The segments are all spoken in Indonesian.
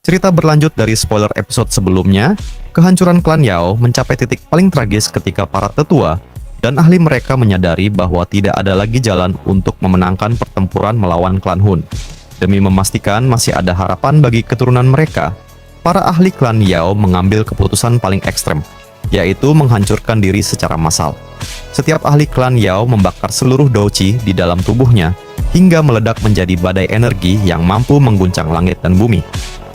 Cerita berlanjut dari spoiler episode sebelumnya, kehancuran klan Yao mencapai titik paling tragis ketika para tetua dan ahli mereka menyadari bahwa tidak ada lagi jalan untuk memenangkan pertempuran melawan klan Hun. Demi memastikan masih ada harapan bagi keturunan mereka, para ahli klan Yao mengambil keputusan paling ekstrem, yaitu menghancurkan diri secara massal. Setiap ahli klan Yao membakar seluruh douqi di dalam tubuhnya hingga meledak menjadi badai energi yang mampu mengguncang langit dan bumi.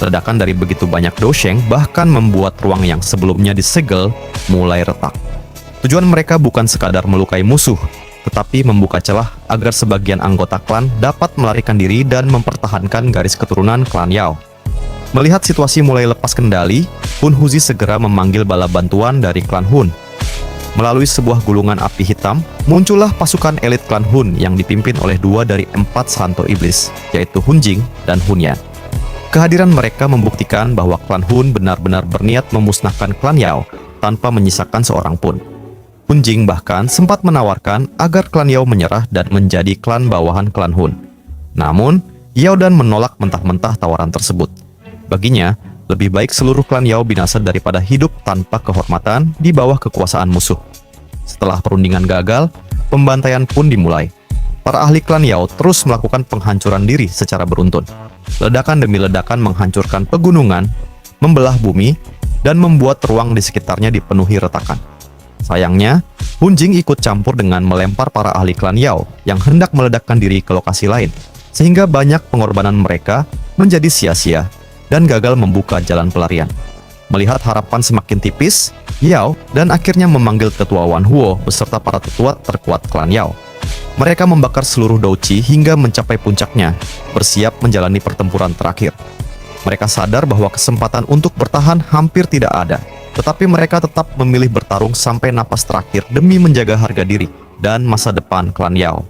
Ledakan dari begitu banyak dousheng bahkan membuat ruang yang sebelumnya disegel mulai retak. Tujuan mereka bukan sekadar melukai musuh, tetapi membuka celah agar sebagian anggota klan dapat melarikan diri dan mempertahankan garis keturunan klan Yao. Melihat situasi mulai lepas kendali, Hun Huzi segera memanggil bala bantuan dari klan Hun. Melalui sebuah gulungan api hitam, muncullah pasukan elit klan Hun yang dipimpin oleh 2 dari 4 santo iblis, yaitu Hun Jing dan Hun Yan. Kehadiran mereka membuktikan bahwa klan Hun benar-benar berniat memusnahkan klan Yao tanpa menyisakan seorang pun. Hun Jing bahkan sempat menawarkan agar klan Yao menyerah dan menjadi klan bawahan klan Hun. Namun, Yao Dan menolak mentah-mentah tawaran tersebut. Baginya, lebih baik seluruh klan Yao binasa daripada hidup tanpa kehormatan di bawah kekuasaan musuh. Setelah perundingan gagal, pembantaian pun dimulai. Para ahli klan Yao terus melakukan penghancuran diri secara beruntun. Ledakan demi ledakan menghancurkan pegunungan, membelah bumi, dan membuat ruang di sekitarnya dipenuhi retakan. Sayangnya, Hun Jing ikut campur dengan melempar para ahli klan Yao yang hendak meledakkan diri ke lokasi lain, sehingga banyak pengorbanan mereka menjadi sia-sia dan gagal membuka jalan pelarian. Melihat harapan semakin tipis, Yao dan akhirnya memanggil Tetua Wan Huo beserta para tetua terkuat klan Yao. Mereka membakar seluruh douqi hingga mencapai puncaknya, bersiap menjalani pertempuran terakhir. Mereka sadar bahwa kesempatan untuk bertahan hampir tidak ada, tetapi mereka tetap memilih bertarung sampai napas terakhir demi menjaga harga diri dan masa depan klan Yao.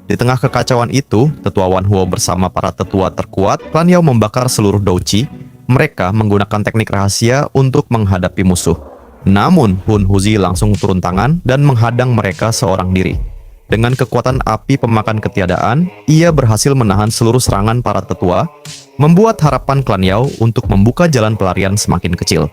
Di tengah kekacauan itu, Tetua Wan Huo bersama para tetua terkuat klan Yao membakar seluruh douqi. Mereka menggunakan teknik rahasia untuk menghadapi musuh. Namun, Hun Huzi langsung turun tangan dan menghadang mereka seorang diri. Dengan kekuatan api pemakan ketiadaan, ia berhasil menahan seluruh serangan para tetua, membuat harapan klan Yao untuk membuka jalan pelarian semakin kecil.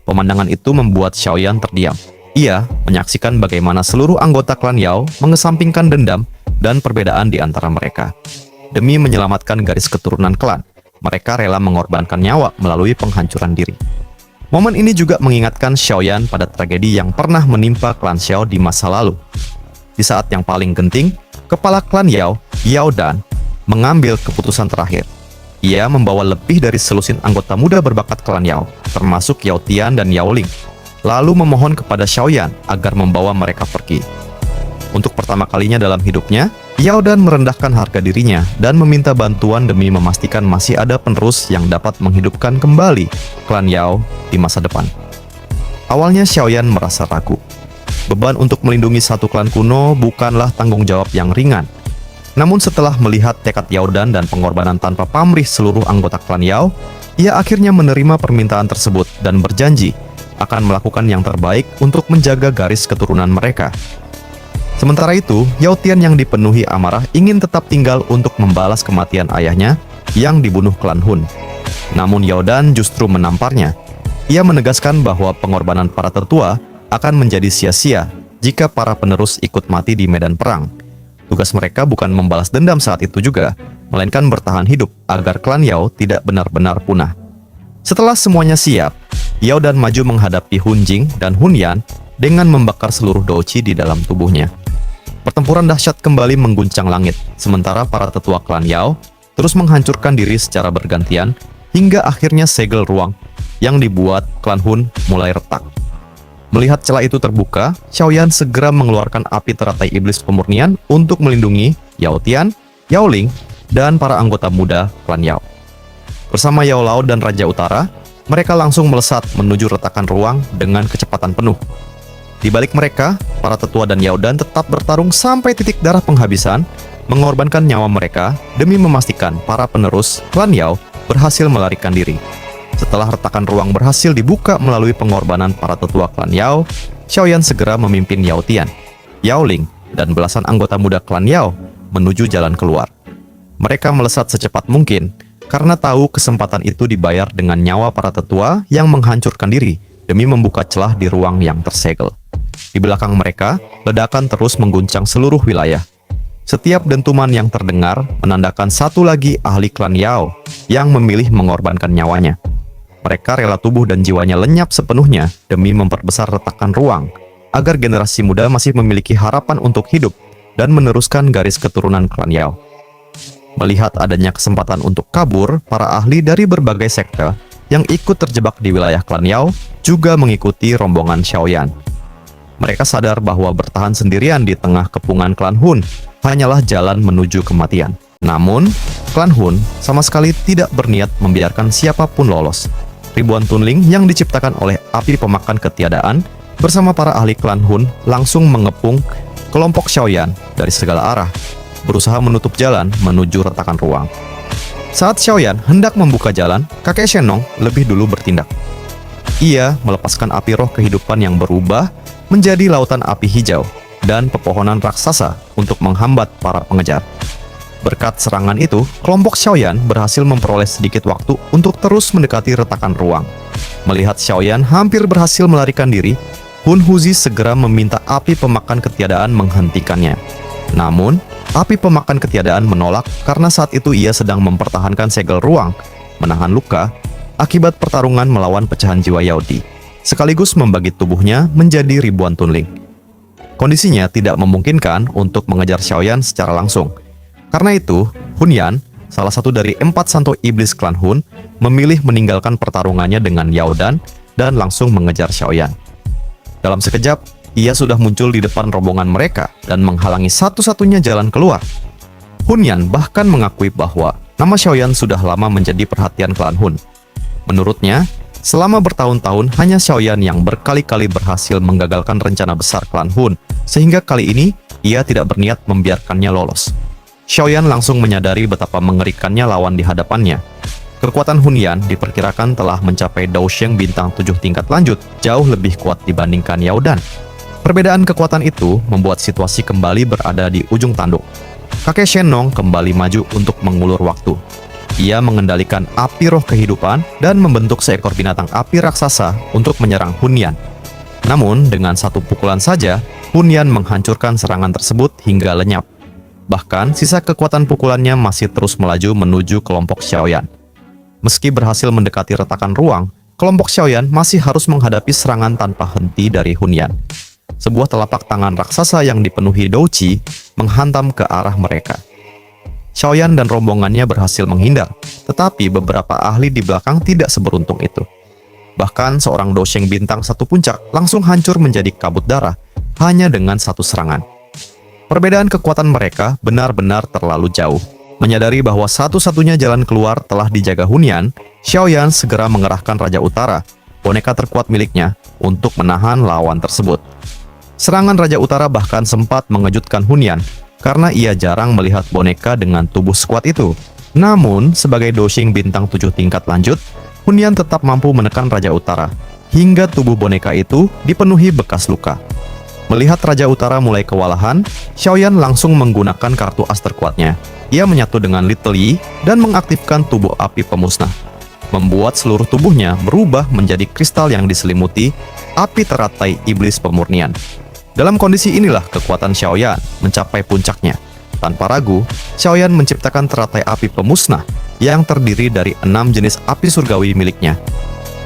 Pemandangan itu membuat Xiaoyan terdiam. Ia menyaksikan bagaimana seluruh anggota klan Yao mengesampingkan dendam dan perbedaan di antara mereka. Demi menyelamatkan garis keturunan klan, mereka rela mengorbankan nyawa melalui penghancuran diri. Momen ini juga mengingatkan Xiaoyan pada tragedi yang pernah menimpa klan Xiao di masa lalu. Di saat yang paling genting, kepala klan Yao, Yao Dan, mengambil keputusan terakhir. Ia membawa lebih dari selusin anggota muda berbakat klan Yao, termasuk Yao Tian dan Yao Ling, lalu memohon kepada Xiaoyan agar membawa mereka pergi. Untuk pertama kalinya dalam hidupnya, Yao Dan merendahkan harga dirinya dan meminta bantuan demi memastikan masih ada penerus yang dapat menghidupkan kembali klan Yao di masa depan. Awalnya Xiaoyan merasa ragu. Beban untuk melindungi satu klan kuno bukanlah tanggung jawab yang ringan. Namun setelah melihat tekad Yao Dan dan pengorbanan tanpa pamrih seluruh anggota klan Yao, ia akhirnya menerima permintaan tersebut dan berjanji akan melakukan yang terbaik untuk menjaga garis keturunan mereka. Sementara itu, Yao Tian yang dipenuhi amarah ingin tetap tinggal untuk membalas kematian ayahnya yang dibunuh klan Hun. Namun Yao Dan justru menamparnya. Ia menegaskan bahwa pengorbanan para tetua akan menjadi sia-sia jika para penerus ikut mati di medan perang. Tugas mereka bukan membalas dendam saat itu juga, melainkan bertahan hidup agar klan Yao tidak benar-benar punah. Setelah semuanya siap, Yao Dan maju menghadapi Hun Jing dan Hun Yan dengan membakar seluruh douqi di dalam tubuhnya. Pertempuran dahsyat kembali mengguncang langit, sementara para tetua klan Yao terus menghancurkan diri secara bergantian hingga akhirnya segel ruang yang dibuat klan Hun mulai retak. Melihat celah itu terbuka, Xiaoyan segera mengeluarkan api teratai iblis pemurnian untuk melindungi Yao Tian, Yao Ling, dan para anggota muda klan Yao. Bersama Yao Lao dan Raja Utara, mereka langsung melesat menuju retakan ruang dengan kecepatan penuh. Di balik mereka, para tetua dan Yao Dan tetap bertarung sampai titik darah penghabisan, mengorbankan nyawa mereka demi memastikan para penerus klan Yao berhasil melarikan diri. Setelah retakan ruang berhasil dibuka melalui pengorbanan para tetua klan Yao, Xiaoyan segera memimpin Yao Tian, Yao Ling, dan belasan anggota muda klan Yao menuju jalan keluar. Mereka melesat secepat mungkin, karena tahu kesempatan itu dibayar dengan nyawa para tetua yang menghancurkan diri demi membuka celah di ruang yang tersegel. Di belakang mereka, ledakan terus mengguncang seluruh wilayah. Setiap dentuman yang terdengar menandakan satu lagi ahli klan Yao yang memilih mengorbankan nyawanya. Mereka rela tubuh dan jiwanya lenyap sepenuhnya demi memperbesar retakan ruang, agar generasi muda masih memiliki harapan untuk hidup dan meneruskan garis keturunan klan Yao. Melihat adanya kesempatan untuk kabur, para ahli dari berbagai sekte yang ikut terjebak di wilayah klan Yao juga mengikuti rombongan Xiaoyan. Mereka sadar bahwa bertahan sendirian di tengah kepungan klan Hun hanyalah jalan menuju kematian. Namun, klan Hun sama sekali tidak berniat membiarkan siapapun lolos. Ribuan tunling yang diciptakan oleh api pemakan ketiadaan bersama para ahli klan Hun langsung mengepung kelompok Xiaoyan dari segala arah, berusaha menutup jalan menuju retakan ruang. Saat Xiaoyan hendak membuka jalan, kakek Shenong lebih dulu bertindak. Ia melepaskan api roh kehidupan yang berubah menjadi lautan api hijau dan pepohonan raksasa untuk menghambat para pengejar. Berkat serangan itu, kelompok Xiaoyan berhasil memperoleh sedikit waktu untuk terus mendekati retakan ruang. Melihat Xiaoyan hampir berhasil melarikan diri, Hun Huzi segera meminta api pemakan ketiadaan menghentikannya. Namun, api pemakan ketiadaan menolak karena saat itu ia sedang mempertahankan segel ruang, menahan luka akibat pertarungan melawan pecahan jiwa Yaodi, sekaligus membagi tubuhnya menjadi ribuan tunling. Kondisinya tidak memungkinkan untuk mengejar Xiaoyan secara langsung. Karena itu, Hun Yan, salah satu dari 4 santo iblis klan Hun, memilih meninggalkan pertarungannya dengan Yao Dan dan langsung mengejar Xiaoyan. Dalam sekejap, ia sudah muncul di depan rombongan mereka dan menghalangi satu-satunya jalan keluar. Hun Yan bahkan mengakui bahwa nama Xiaoyan sudah lama menjadi perhatian klan Hun. Menurutnya, selama bertahun-tahun hanya Xiaoyan yang berkali-kali berhasil menggagalkan rencana besar klan Hun, sehingga kali ini ia tidak berniat membiarkannya lolos. Xiaoyan langsung menyadari betapa mengerikannya lawan di hadapannya. Kekuatan Hun Yan diperkirakan telah mencapai Daosheng bintang 7 tingkat lanjut, jauh lebih kuat dibandingkan Yao Dan. Perbedaan kekuatan itu membuat situasi kembali berada di ujung tanduk. Kakek Shenong kembali maju untuk mengulur waktu. Ia mengendalikan api roh kehidupan dan membentuk seekor binatang api raksasa untuk menyerang Hun Yan. Namun, dengan satu pukulan saja, Hun Yan menghancurkan serangan tersebut hingga lenyap. Bahkan, sisa kekuatan pukulannya masih terus melaju menuju kelompok Xiaoyan. Meski berhasil mendekati retakan ruang, kelompok Xiaoyan masih harus menghadapi serangan tanpa henti dari Hun Yan. Sebuah telapak tangan raksasa yang dipenuhi douqi menghantam ke arah mereka. Xiaoyan dan rombongannya berhasil menghindar, tetapi beberapa ahli di belakang tidak seberuntung itu. Bahkan seorang Daosheng bintang 1 puncak langsung hancur menjadi kabut darah hanya dengan satu serangan. Perbedaan kekuatan mereka benar-benar terlalu jauh. Menyadari bahwa satu-satunya jalan keluar telah dijaga Hun Yan, Xiaoyan segera mengerahkan Raja Utara, boneka terkuat miliknya, untuk menahan lawan tersebut. Serangan Raja Utara bahkan sempat mengejutkan Hun Yan, karena ia jarang melihat boneka dengan tubuh sekuat itu. Namun, sebagai Daosheng bintang 7 tingkat lanjut, Hun Yan tetap mampu menekan Raja Utara, hingga tubuh boneka itu dipenuhi bekas luka. Melihat Raja Utara mulai kewalahan, Xiaoyan langsung menggunakan kartu as terkuatnya. Ia menyatu dengan Little Yi dan mengaktifkan tubuh api pemusnah, membuat seluruh tubuhnya berubah menjadi kristal yang diselimuti api teratai iblis pemurnian. Dalam kondisi inilah kekuatan Xiaoyan mencapai puncaknya. Tanpa ragu, Xiaoyan menciptakan teratai api pemusnah yang terdiri dari 6 jenis api surgawi miliknya.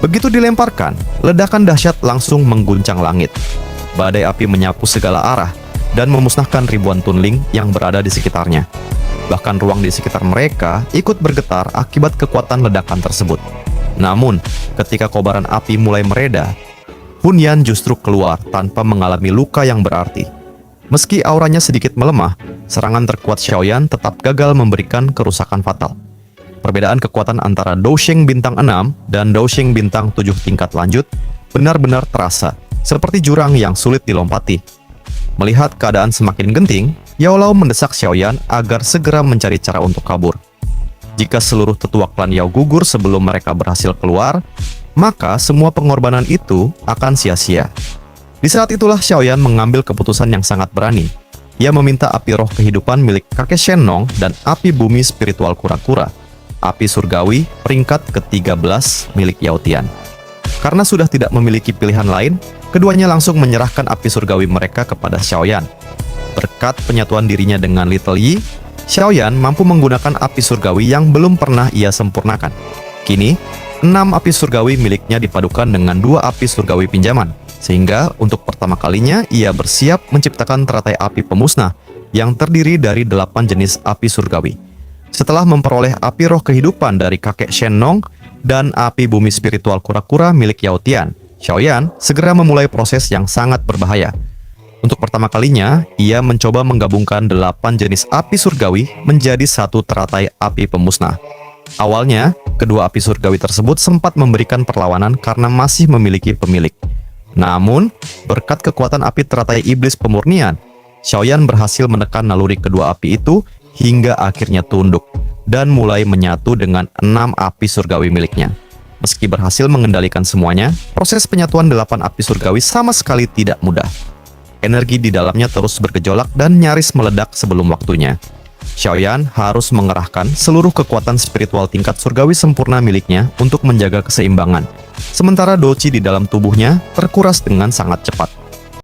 Begitu dilemparkan, ledakan dahsyat langsung mengguncang langit. Badai api menyapu segala arah dan memusnahkan ribuan tunling yang berada di sekitarnya. Bahkan ruang di sekitar mereka ikut bergetar akibat kekuatan ledakan tersebut. Namun, ketika kobaran api mulai mereda, Hun Yan justru keluar tanpa mengalami luka yang berarti. Meski auranya sedikit melemah, serangan terkuat Xiaoyan tetap gagal memberikan kerusakan fatal. Perbedaan kekuatan antara Daosheng bintang 6 dan Daosheng bintang 7 tingkat lanjut benar-benar terasa, seperti jurang yang sulit dilompati. Melihat keadaan semakin genting, Yao Lao mendesak Xiaoyan agar segera mencari cara untuk kabur. Jika seluruh tetua klan Yao gugur sebelum mereka berhasil keluar, maka semua pengorbanan itu akan sia-sia. Di saat itulah Xiaoyan mengambil keputusan yang sangat berani. Ia meminta api roh kehidupan milik kakek Shenong dan api bumi spiritual kura-kura. api surgawi peringkat ke-13 milik Yao Tian. Karena sudah tidak memiliki pilihan lain, keduanya langsung menyerahkan api surgawi mereka kepada Xiaoyan. Berkat penyatuan dirinya dengan Little Yi, Xiaoyan mampu menggunakan api surgawi yang belum pernah ia sempurnakan. Kini, 6 api surgawi miliknya dipadukan dengan 2 api surgawi pinjaman, sehingga untuk pertama kalinya ia bersiap menciptakan teratai api pemusnah yang terdiri dari 8 jenis api surgawi. Setelah memperoleh api roh kehidupan dari kakek Shenong dan api bumi spiritual kura-kura milik Yao Tian, Xiaoyan segera memulai proses yang sangat berbahaya. Untuk pertama kalinya, ia mencoba menggabungkan 8 jenis api surgawi menjadi satu teratai api pemusnah. Awalnya, kedua api surgawi tersebut sempat memberikan perlawanan karena masih memiliki pemilik. Namun, berkat kekuatan api teratai iblis pemurnian, Xiaoyan berhasil menekan naluri kedua api itu hingga akhirnya tunduk dan mulai menyatu dengan 6 api surgawi miliknya. Meski berhasil mengendalikan semuanya, proses penyatuan 8 api surgawi sama sekali tidak mudah. Energi di dalamnya terus bergejolak dan nyaris meledak sebelum waktunya. Xiaoyan harus mengerahkan seluruh kekuatan spiritual tingkat surgawi sempurna miliknya untuk menjaga keseimbangan. Sementara Douqi di dalam tubuhnya terkuras dengan sangat cepat.